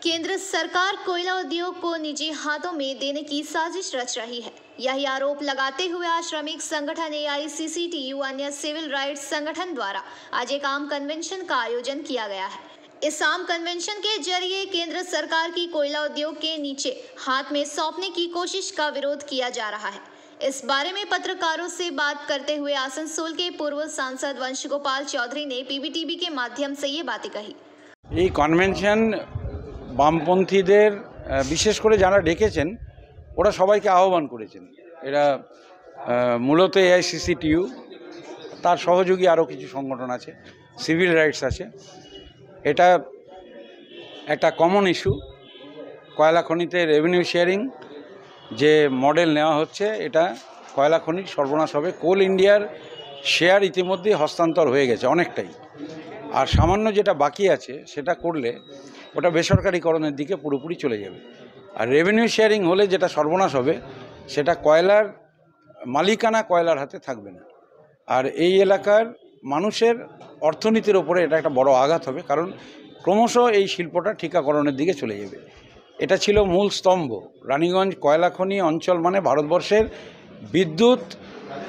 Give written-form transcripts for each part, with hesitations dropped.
केंद्र सरकार कोयला उद्योग को निजी हाथों में देने की साजिश रच रही है। यही आरोप लगाते हुए आज श्रमिक संगठन AICCTU अन्य सिविल राइट्स संगठन द्वारा आज एक आम कन्वेंशन का आयोजन किया गया है। इस आम कन्वेंशन के जरिए केंद्र सरकार की कोयला उद्योग के नीचे हाथ में सौंपने की कोशिश का विरोध किया जा रहा है। इस बारे में पत्रकारों से बात करते हुए आसनसोल के पूर्व सांसद वंश गोपाल चौधरी ने PBTV के माध्यम से ये बातें कही। এই কনভেনশন বামপন্থীদের বিশেষ করে যারা ডেকেছেন ওরা সবাইকে আহ্বান করেছেন। এরা মূলত AICCTU, তার সহযোগী আরও কিছু সংগঠন আছে, সিভিল রাইটস আছে। এটা একটা কমন ইস্যু, কয়লা খনিতে রেভিনিউ শেয়ারিং যে মডেল নেওয়া হচ্ছে এটা কয়লা খনির সর্বনাশ হবে। কোল ইন্ডিয়ার শেয়ার ইতিমধ্যেই হস্তান্তর হয়ে গেছে অনেকটাই, আর সামান্য যেটা বাকি আছে সেটা করলে ওটা বেসরকারিকরণের দিকে পুরোপুরি চলে যাবে। আর রেভিনিউ শেয়ারিং হলে যেটা সর্বনাশ হবে সেটা কয়লার মালিকানা কয়লার হাতে থাকবে না, আর এই এলাকার মানুষের অর্থনীতির ওপরে এটা একটা বড় আঘাত হবে, কারণ ক্রমশ এই শিল্পটা ঠিকাকরণের দিকে চলে যাবে। এটা ছিল মূল স্তম্ভ। রানীগঞ্জ কয়লা খনি অঞ্চল মানে ভারতবর্ষের বিদ্যুৎ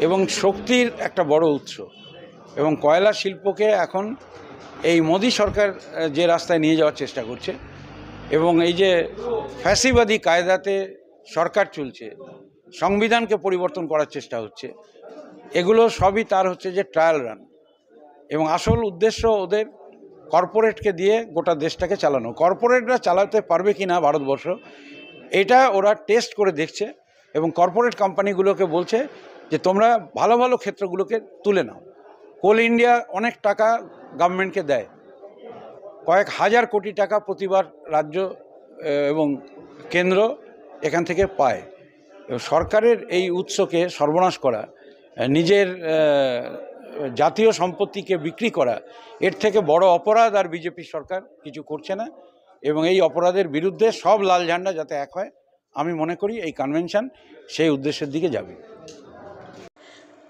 এবং শক্তির একটা বড় উৎস, এবং কয়লা শিল্পকে এখন এই মোদী সরকার যে রাস্তায় নিয়ে যাওয়ার চেষ্টা করছে এবং এই যে ফ্যাসিবাদী কায়দাতে সরকার চলছে, সংবিধানকে পরিবর্তন করার চেষ্টা হচ্ছে, এগুলো সবই তার হচ্ছে যে ট্রায়াল রান, এবং আসল উদ্দেশ্য ওদের কর্পোরেটকে দিয়ে গোটা দেশটাকে চালানো। কর্পোরেটরা চালাতে পারবে কি না ভারতবর্ষ এটা ওরা টেস্ট করে দেখছে, এবং কর্পোরেট কোম্পানিগুলোকে বলছে যে তোমরা ভালো ভালো ক্ষেত্রগুলোকে তুলে নাও। কোল ইন্ডিয়া অনেক টাকা গভর্নমেন্টকে দেয়, কয়েক হাজার কোটি টাকা প্রতিবার রাজ্য এবং কেন্দ্র এখান থেকে পায়। সরকারের এই উৎসকে সর্বনাশ করা, নিজের জাতীয় সম্পত্তিকে বিক্রি করা, এর থেকে বড় অপরাধ আর বিজেপি সরকার কিছু করছে না, এবং এই অপরাধের বিরুদ্ধে সব লাল ঝান্ডা যাতে এক হয়, আমি মনে করি এই কনভেনশন সেই উদ্দেশ্যের দিকে যাবে।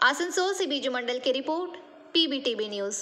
आसनसोल से बीजू मंडल की रिपोर्ट, PBTV न्यूज़।